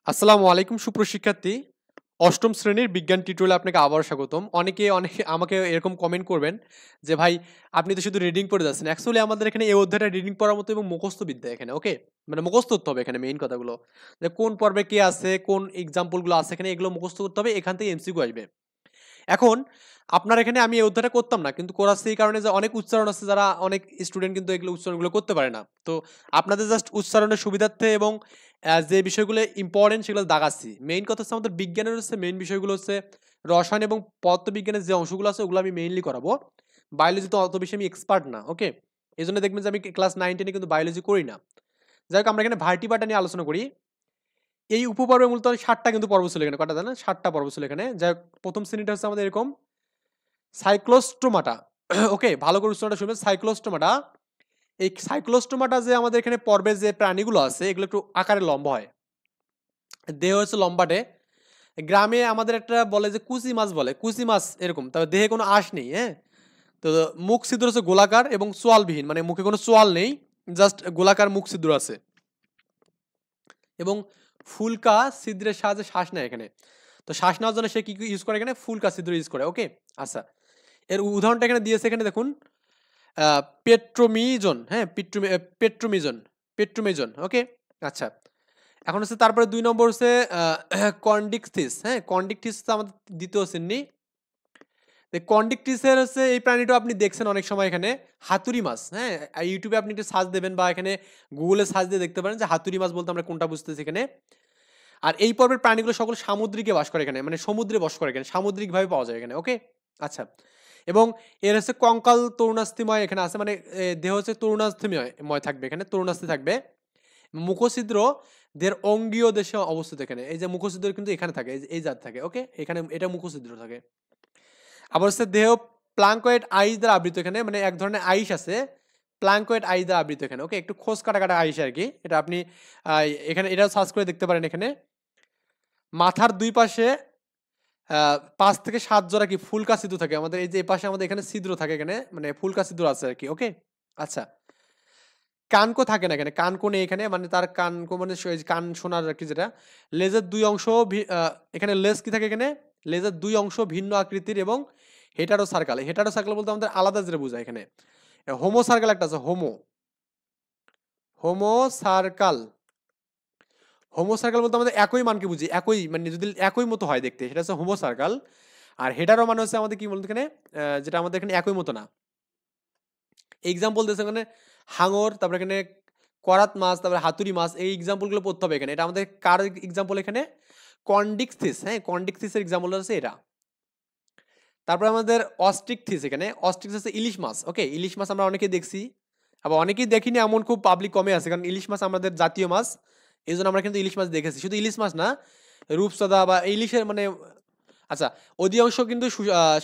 আসসালামু আলাইকুম সুপ্রশিক্ষার্থী। অষ্টম শ্রেণীর বিজ্ঞান টিউটোরিয়ালে আপনাকে আবারও স্বাগতম। অনেকে আমাকে এরকম কমেন্ট করবেন যে, "ভাই আপনি তো শুধু রিডিং পড়ে যাচ্ছেন।" অ্যাকচুয়ালি আমাদের এখানে এই অধ্যায়টা রিডিং পড়ার মতো এবং মুখস্থ বিদ্যা এখানে, ওকে? মানে মুখস্থ করতে হবে এখানে মেইন কথাগুলো। যে কোন পর্বে কে আছে, কোন এক্সাম্পল গুলো আছে এখানে এগুলো মুখস্থ করতে হবে। এখান থেকে এমসিকিউ আসবে। এখন আপনার এখানে আমি এই অধ্যায়টা করতাম না। কিন্তু করাচ্ছি এই কারণে যে অনেক উচ্চারণ আছে যারা অনেক স্টুডেন্ট কিন্তু এগুলো উচ্চারণগুলো করতে পারে না। তো আপনাদের জাস্ট উচ্চারণের সুবিধার্থে এবং যে বিষয়গুলো ইম্পোর্টেন্ট সেগুলো দাগাচ্ছি। মেইন কথা হচ্ছে আমাদের বিজ্ঞানের হচ্ছে মেইন বিষয়গুলো হচ্ছে রসায়ন এবং পদার্থবিজ্ঞানের যে অংশগুলো আছে ওগুলো আমি মেইনলি করাবো। বায়োলজিতে অত বেশি আমি এক্সপার্ট না, ওকে? এজন্য দেখবেন যে আমি ক্লাস 9-10 এ কিন্তু বায়োলজি করি না। যাই হোক আমরা এখানে ভার্টিব্রাটা নিয়ে আলোচনা করি। এই উপপর্বে মূলত ৭ টা কিন্তু পর্ব ছিল এখানে। কয়টা জানেন? ৭ টা পর্ব ছিল এখানে। যাই হোক ১ম শ্রেণীটা হচ্ছে আমাদের এরকম সাইক্লোস্টোমাটা। ওকে? ভালো করে উচ্চারণটা শুনবেন। সাইক্লোস্টোমাটা। এই সাইক্লোস্টোমাটা যে আমাদের এখানে পর্বের যে প্রাণীগুলো আছে এগুলো একটু আকারে লম্বা হয়। দেহ হচ্ছে লম্বাটে। গ্রামে আমাদের একটা বলে যে কুচি মাছ বলে। কুচি মাছ এরকম। তবে দেহে কোনো আঁশ নেই, হ্যাঁ? তো মুখ ছিদ্র হচ্ছে গোলাকার এবং চোয়ালবিহীন। মানে মুখে কোনো চোয়াল নেই। জাস্ট গোলাকার মুখ ছিদ্র আছে। এবং ফুলকা ছিদ্রের সাহায্যে শ্বাস নেয় এখানে। তো শ্বাস নেওয়ার জন্য সে কি ইউজ করে এখানে? ফুলকা ছিদ্র ইউজ করে। ওকে? আচ্ছা। এর উদাহরণটা এখানে দিয়েছে এখানে দেখুন। পেট্রোমিজন, হ্যাঁ? পেট্রোমিজন, পেট্রোমিজন, ওকে? আচ্ছা। এখন হচ্ছে তারপরে ২ নম্বর হচ্ছে আ কন্ডিকথিস, হ্যাঁ? কন্ডিকথিস হচ্ছে আমাদের ২য় শ্রেণী। কন্ডিকথিসের হচ্ছে এই প্রাণীটা আপনি দেখছেন অনেক সময় এখানে হাতুড়ি মাছ, হ্যাঁ? ইউটিউবে আপনি একটু সার্চ দেবেন বা এখানে গুগলে সার্চ দিয়ে দেখতে পারেন যে হাতুড়ি মাছ বলতে আমরা কোনটা বুঝতেছি এখানে। আর এই পর্বের প্রাণীগুলো সকল সামুদ্রিকে বাস করে এখানে। মানে সমুদ্রে বাস করে এখানে। সামুদ্রিকভাবে পাওয়া যায় এখানে, ওকে? আচ্ছা। এবং এর হচ্ছে কঙ্কাল তরুণাস্থিময় এখানে আছে। মানে দেহ হচ্ছে তরুণাস্থিময় থাকবে এখানে, তরুণাস্থি থাকবে। মুখছিদ্র দেহের অঙ্গীয় দেশে অবস্থিত এখানে। এই যে মুখছিদ্র কিন্তু এখানে থাকে। এই জাত থাকে, ওকে? এখানে এটা মুখছিদ্র থাকে। আবার হচ্ছে দেহ প্লাঙ্কয়েড আইস দ্বারা আবৃত এখানে। মানে এক ধরনের আইস আছে। প্লাঙ্কয়েড আইস দ্বারা আবৃত এখানে, ওকে? একটু খোঁজ কাটা আইস আরকি। এটা আপনি আ এখানে এটাও সার্চ করে দেখতে পারেন এখানে। মাথার ২ পাশে ৫ থেকে ৭ জোড়া কি ফুলকা ছিদ্র থাকে। আমাদের এই যে এপাশে আমাদের এখানে ছিদ্র থাকে এখানে। মানে ফুলকা ছিদ্র আছে আরকি, ওকে? আচ্ছা। কানকো থাকে না এখানে। কানকো নেই এখানে। মানে তার কানকো মানে কান শোনার আরকি যেটা। লেজের ২ অংশ এখানে লেজ কি থাকে এখানে? লেজের ২ অংশ ভিন্ন আকৃতির এবং হেটারো সার্কাল। হেটারো সার্কাল বলতে আমাদের আলাদা যেটা বোঝায় এখানে। হোমো সার্কাল একটা আছে হোমো সার্কাল। হোমো সার্কাল বলতে আমাদের একই মানকে বুঝি। একই মানে যদি একই মতো হয় দেখতে সেটা হচ্ছে হোমো সার্কাল। আর হেটারো মানে হচ্ছে আমাদের কি বলতো এখানে? যেটা আমাদের এখানে একই মতো না। এক্সাম্পল দিয়েছে এখানে হাঙর, তারপরে এখানে করাত মাছ, তারপরে হাতুড়ি মাছ। এই এক্সাম্পল গুলো পড়তে হবে এখানে। এটা আমাদের কার এক্সাম্পল এখানে? কন্ডিকথিস, হ্যাঁ? কন্ডিকথিস এর এক্সাম্পল হচ্ছে এটা। তারপরে আমাদের অস্ট্রিকথিস এখানে। অস্ট্রিকথিস হচ্ছে ইলিশ মাছ। ওকে? ইলিশ মাছ আমরা অনেকেই দেখছি। আবার অনেকেই দেখিনি এমন খুব পাবলিক কমই আছে। কারণ ইলিশ মাছ আমাদের জাতীয় মাছ। এজন্য আমরা কিন্তু ইলিশ মাছ দেখেছি। শুধু ইলিশ মাছ না, রূপচাঁদা বা ইলিশের মানে আচ্ছা, অধিকাংশ কিন্তু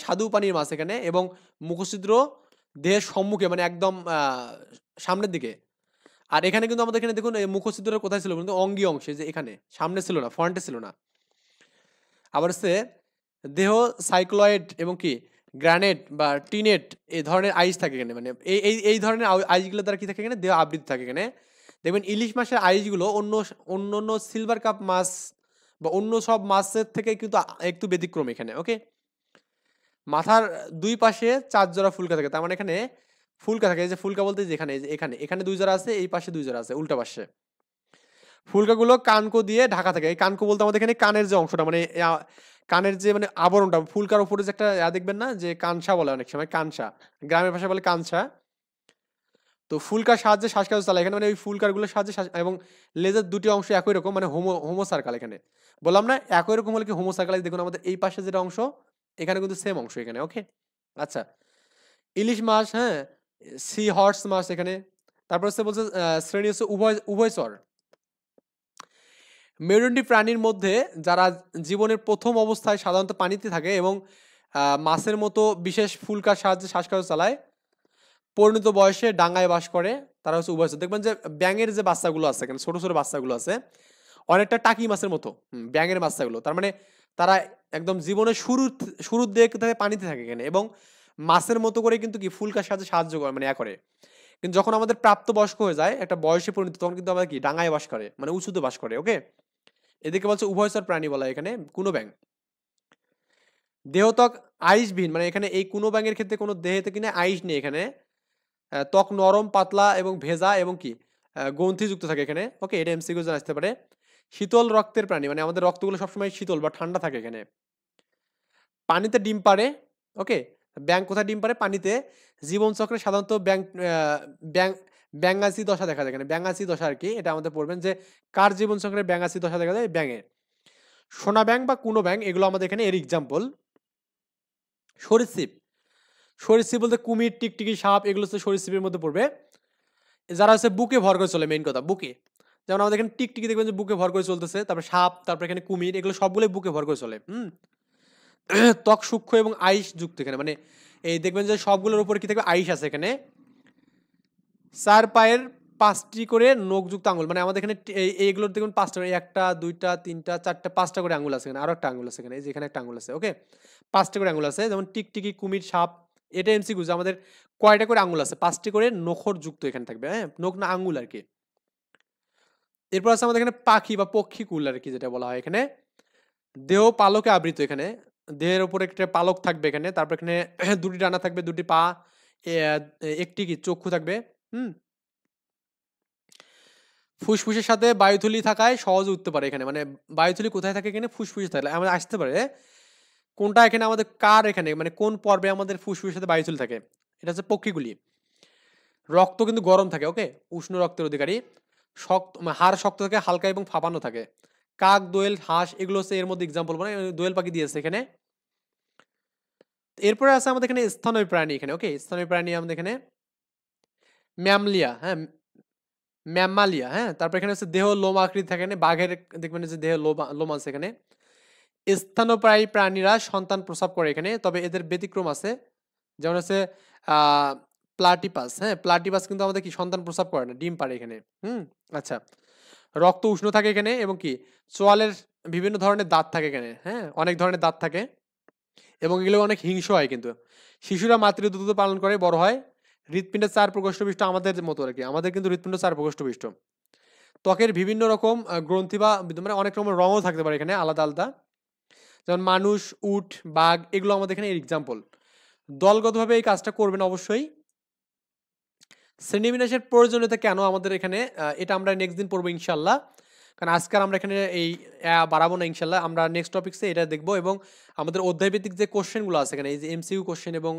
স্বাদু পানির মাছ এখানে এবং মুখছিদ্র দেহের সম্মুখে মানে একদম সামনের দিকে। আর এখানে কিন্তু আমাদের এখানে দেখুন এই মুখছিদ্রটা কোথায় ছিল? কিন্তু অঙ্গীয় অংশে যে এখানে। সামনে ছিল না, ফ্রন্টে ছিল না। আবার হচ্ছে দেহ সাইক্লয়েড এবং কি গ্রানেট বা টিনেট এই ধরনের আইস থাকে এখানে। মানে এই ধরনের আইসগুলো দ্বারা কি থাকে এখানে? দেহ আবৃত থাকে এখানে। দেখবেন ইলিশ মাছের আইসগুলো অন্যান্য সিলভার কাপ মাছ বা অন্য সব মাছের থেকে কিন্তু একটু ব্যতিক্রম এখানে, ওকে? মাথার ২ পাশে ৪ জোড়া ফুলকা থাকে। তার মানে এখানে ফুলকা থাকে। এই যে ফুলকা বলতে যে এখানে, এই যে এখানে ২ জোড়া আছে, এই পাশে ২ জোড়া আছে, উল্টা পাশে। ফুলকাগুলো কানকো দিয়ে ঢাকা থাকে। এই কানকো বলতে আমাদের এখানে কানের যে অংশটা মানে কানের যে মানে আবরণটা ফুলকার উপরে যে একটা দেখবেন না যে কানসা বলে অনেক সময় কানসা। গ্রামের ভাষায় বলে কানসা। তো ফুলকার সাহায্যে শ্বাসকার্য চালায় এখানে মানে ওই ফুলকারগুলোর সাহায্যে এবং লেজের ২ টি অংশ একই রকম মানে হোমো সার্কাল এখানে। বললাম না একই রকম হলে কি হোমো সার্কাল দেখুন আমাদের এই পাশে যেটা অংশ এখানে কিন্তু সেম অংশ এখানে, ওকে? আচ্ছা। ইলিশ মাছ, হ্যাঁ? সি হর্স মাছ এখানে। তারপর হচ্ছে বলছে শ্রেণী হচ্ছে উভয়চর। মেরুদণ্ডী প্রাণীর মধ্যে যারা জীবনের ১ম অবস্থায় সাধারণত পানিতে থাকে এবং মাছের মতো বিশেষ ফুলকার সাহায্যে শ্বাসকার্য চালায়, পরিণত বয়সে ডাঙায় বাস করে, তারা হচ্ছে উভয়চর। দেখবেন যে ব্যাঙের যে বাচ্চাগুলো আছে এখানে ছোট বাচ্চাগুলো আছে, অনেকটা টাকি মাছের মতো। ব্যাঙের বাচ্চাগুলো। তার মানে তারা একদম জীবনের শুরুর দিকে পানিতে থাকে এখানে এবং মাছের মতো করে কিন্তু কি ফুলকার সাহায্যে সাহায্য করে মানে করে। কিন্তু যখন আমাদের প্রাপ্তবয়স্ক হয়ে যায়, একটা বয়সে পরিণত তখন কিন্তু আমরা কি ডাঙায় বাস করে, মানে উঁচুতে বাস করে, ওকে? এদেরকে বলছে উভয়চর প্রাণী বলা হয় এখানে কোনো ব্যাঙ। দেহত্বক আইশবিহীন, মানে এখানে এই কোনো ব্যাঙের ক্ষেত্রে কোনো দেহেতে কিনা আইশ নেই এখানে। ত্বক নরম পাতলা এবং ভেজা এবং কি গ্রন্থিযুক্ত থাকে এখানে। ওকে, এটা এমসিকিউ তে আসতে পারে। শীতল রক্তের প্রাণী, মানে আমাদের রক্তগুলো সবসময় শীতল বা ঠান্ডা থাকে এখানে। পানিতে ডিম পাড়ে। ওকে, ব্যাঙ কোথায় ডিম পাড়ে? পানিতে। জীবনচক্রে সাধারণত ব্যাঙ ব্যাঙাচি দশা দেখা যায় এখানে, ব্যাঙাচি দশা আর কি। এটা আমাদের পড়বেন যে কার জীবনচক্রে ব্যাঙাচি দশা দেখা যায়? ব্যাঙের। সোনা ব্যাঙ বা কুনো ব্যাঙ এগুলো আমাদের এখানে এর এক্সাম্পল। সরীসৃপ, সরীসৃপ বলতে কুমির, টিকটিকি, সাপ এগুলো হচ্ছে সরীসৃপের মধ্যে পড়বে। যারা হচ্ছে বুকে ভর করে চলে, মেইন কথা বুকে। যেমন আমাদের এখানে টিকটিকি দেখবেন যে বুকে ভর করে চলতেছে, তারপরে সাপ, তারপরে এখানে কুমির, এগুলো সবগুলোই বুকে ভর করে চলে। ত্বক সূক্ষ্ম এবং আইস যুক্ত এখানে, মানে এই দেখবেন যে সবগুলোর উপরে কি থাকবে? আইস আছে এখানে। চার পায়ের 5টি করে নখযুক্ত আঙুল, মানে আমাদের এখানে এইগুলোর দেখুন 5টা করে, 1টা 2টা 3টা 4টা 5টা করে আঙুল আছে এখানে, আরো একটা আঙুল আছে এখানে, এই যে এখানে একটা আঙুল আছে। ওকে, 5টা করে আঙুল আছে। যেমন টিকটিকি, কুমির, সাপ, এটা এমসিকিউ যে আমাদের কয়টা করে আঙুল আছে? 5টি করে নখর যুক্ত এখানে থাকবে। হ্যাঁ, নখ না আঙুল আর কি। এরপর আছে আমাদের এখানে পাখি বা পক্ষীকুল আর কি, যেটা বলা হয় এখানে। দেহ পালকে আবৃত এখানে, দেহের উপরে একটা পালক থাকবে এখানে, তারপর এখানে দুটি ডানা থাকবে, দুটি পা, একটি কি চক্ষু থাকবে। হুম, ফুসফুসের সাথে বায়ুথলি থাকায় সহজে উঠতে পারে এখানে, মানে বায়ুথলি কোথায় থাকে? এখানে ফুসফুসে থাকে, আমাদের আসতে পারে। কোনটা এখানে আমাদের কার এখানে, মানে কোন পর্বে আমাদের ফুসফুসের সাথে বায়ুথলি থাকে? এটা হচ্ছে পক্ষীগুলি। রক্ত কিন্তু গরম থাকে। ওকে, উষ্ণ রক্তের অধিকারী। শক্ত, হাড় শক্ত থাকে, হালকা এবং ফাঁপানো থাকে। কাক, দোয়েল, হাঁস এগুলো হচ্ছে এর মধ্যে এক্সাম্পল, মানে দোয়েল পাখি দিয়েছে এখানে। এরপরে আছে আমাদের এখানে স্তন্যপায়ী প্রাণী এখানে। ওকে, স্তন্যপায়ী প্রাণী আমাদের এখানে ম্যামলিয়া। হ্যাঁ, ম্যামালিয়া। হ্যাঁ, তারপর এখানে হচ্ছে দেহ লোম আকৃতি থাকে এখানে, বাঘের দেখবেন যে দেহ লোম আছে এখানে। স্তন্যপায়ী প্রাণীরা সন্তান প্রসব করে এখানে, তবে এদের ব্যতিক্রম আছে। যেমন হচ্ছে আহ প্লাটিপাস। হ্যাঁ, প্লাটিপাস কিন্তু আমাদের কি সন্তান প্রসব করে না, ডিম পাড়ে এখানে। আচ্ছা। রক্ত উষ্ণ থাকে এখানে এবং কি চোয়ালের বিভিন্ন ধরনের দাঁত থাকে এখানে। হ্যাঁ, অনেক ধরনের দাঁত থাকে এবং এগুলো অনেক হিংস্র হয় কিন্তু। শিশুরা মাতৃদুগ্ধ পালন করে বড় হয়। হৃৎপিণ্ডের 4 প্রকোষ্ঠ বিশিষ্ট আমাদের মতো আর কি, আমাদের কিন্তু হৃৎপিণ্ড 4 প্রকোষ্ঠ বিশিষ্ট। ত্বকের বিভিন্ন রকম গ্রন্থি বা মানে অনেক রকম রঙও থাকতে পারে এখানে, আলাদা আলাদা। যেমন মানুষ, উট, বাঘ এগুলো আমাদের এখানে এক্সাম্পল। দলগতভাবে এই কাজটা করবেন অবশ্যই। শ্রেণীবিন্যাসের প্রয়োজনীয়তা কেন আমাদের এখানে, এটা আমরা নেক্সট দিন পড়বো ইনশাল্লাহ। কারণ আজকাল আমরা এখানে এই বাড়াবো না ইনশাল্লাহ, আমরা নেক্সট টপিক্সে এটা দেখবো। এবং আমাদের অধ্যায়ভিত্তিক যে কোশ্চেনগুলো আছে এখানে, এই যে এমসিকিউ কোশ্চেন এবং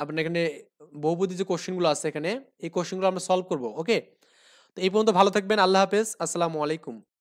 আপনার এখানে বহুপদী যে কোশ্চেনগুলো আছে এখানে, এই কোশ্চেনগুলো আমরা সলভ করবো। ওকে, তো এই পর্যন্ত ভালো থাকবেন। আল্লাহ হাফেজ, আসসালামু আলাইকুম।